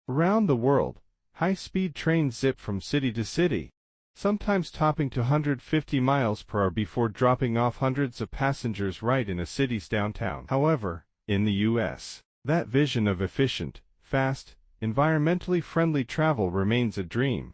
Around the world, high-speed trains zip from city to city, sometimes topping to 150 miles per hour before dropping off hundreds of passengers right in a city's downtown. However, in the U.S., that vision of efficient, fast, environmentally friendly travel remains a dream.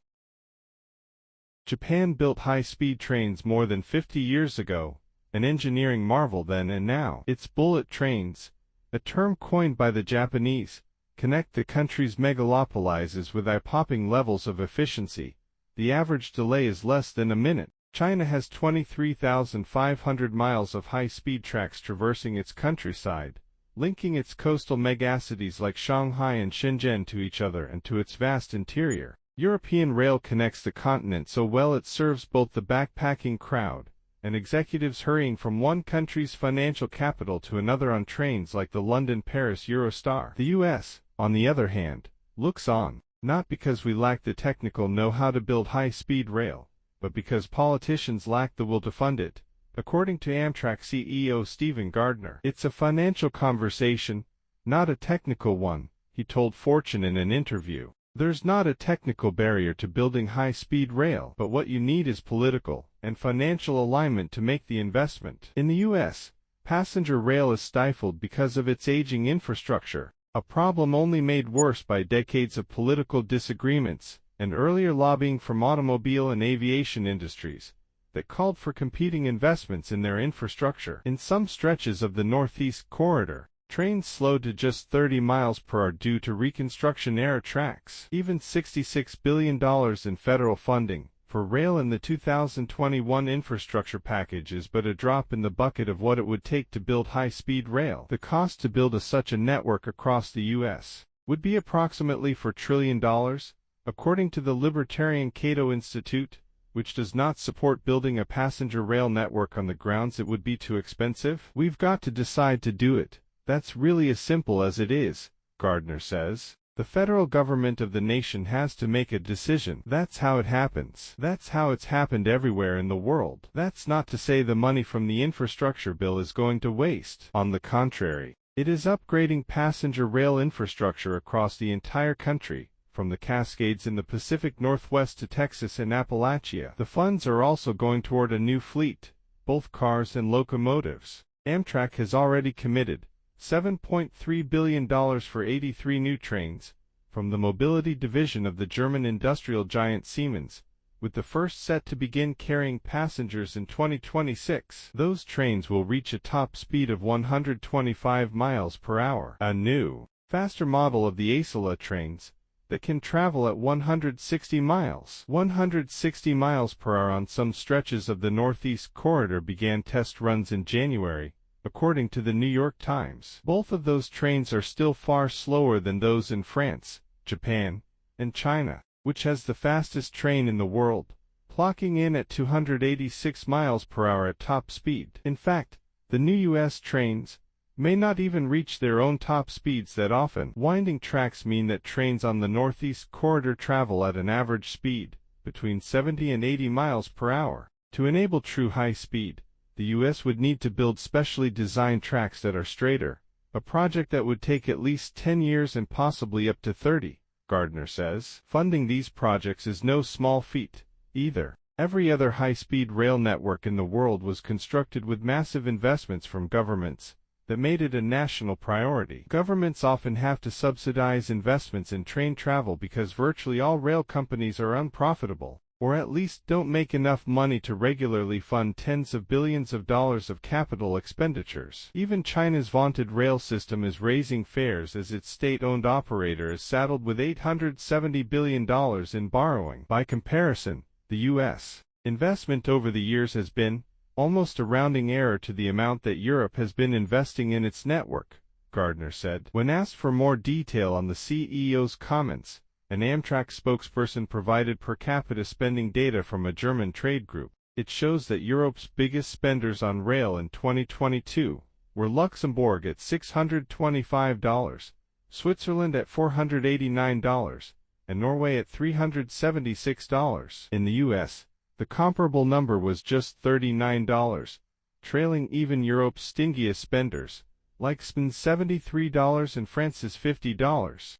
Japan built high-speed trains more than 50 years ago, an engineering marvel then and now. Its bullet trains, a term coined by the Japanese, connect the country's megalopolises with eye-popping levels of efficiency. The average delay is less than a minute. China has 23,500 miles of high-speed tracks traversing its countryside, linking its coastal megacities like Shanghai and Shenzhen to each other and to its vast interior. European rail connects the continent so well it serves both the backpacking crowd and executives hurrying from one country's financial capital to another on trains like the London-Paris Eurostar. The U.S., on the other hand, looks on, not because we lack the technical know-how to build high-speed rail, but because politicians lack the will to fund it. According to Amtrak CEO Stephen Gardner, it's a financial conversation, not a technical one, he told Fortune in an interview. There's not a technical barrier to building high-speed rail, but what you need is political and financial alignment to make the investment. In the U.S., passenger rail is stifled because of its aging infrastructure, a problem only made worse by decades of political disagreements and earlier lobbying from automobile and aviation industries that called for competing investments in their infrastructure. In some stretches of the Northeast Corridor, trains slowed to just 30 miles per hour due to Reconstruction-era tracks. Even $66 billion in federal funding for rail in the 2021 infrastructure package is but a drop in the bucket of what it would take to build high-speed rail. The cost to build such a network across the U.S. would be approximately $4 trillion, according to the Libertarian Cato Institute, which does not support building a passenger rail network on the grounds it would be too expensive. We've got to decide to do it. That's really as simple as it is, Gardner says. The federal government of the nation has to make a decision. That's how it happens. That's how it's happened everywhere in the world. That's not to say the money from the infrastructure bill is going to waste. On the contrary, it is upgrading passenger rail infrastructure across the entire country, from the Cascades in the Pacific Northwest to Texas and Appalachia. The funds are also going toward a new fleet, both cars and locomotives. Amtrak has already committed $7.3 billion for 83 new trains, from the mobility division of the German industrial giant Siemens, with the first set to begin carrying passengers in 2026. Those trains will reach a top speed of 125 miles per hour. A new, faster model of the Acela trains, that can travel at 160 miles per hour on some stretches of the Northeast Corridor began test runs in January, according to the New York Times. Both of those trains are still far slower than those in France, Japan, and China, which has the fastest train in the world, clocking in at 286 miles per hour at top speed. In fact, the new U.S. trains may not even reach their own top speeds that often. Winding tracks mean that trains on the Northeast Corridor travel at an average speed between 70 and 80 miles per hour. To enable true high speed, the U.S. would need to build specially designed tracks that are straighter, a project that would take at least 10 years and possibly up to 30, Gardner says. Funding these projects is no small feat, either. Every other high-speed rail network in the world was constructed with massive investments from governments that made it a national priority. Governments often have to subsidize investments in train travel because virtually all rail companies are unprofitable, or at least don't make enough money to regularly fund tens of billions of dollars of capital expenditures. Even China's vaunted rail system is raising fares as its state-owned operator is saddled with $870 billion in borrowing. By comparison, the U.S. investment over the years has been almost a rounding error to the amount that Europe has been investing in its network, Gardner said. When asked for more detail on the CEO's comments, an Amtrak spokesperson provided per capita spending data from a German trade group. It shows that Europe's biggest spenders on rail in 2022 were Luxembourg at $625, Switzerland at $489, and Norway at $376. In the U.S., the comparable number was just $39, trailing even Europe's stingiest spenders, like Spain's $73 and France's $50.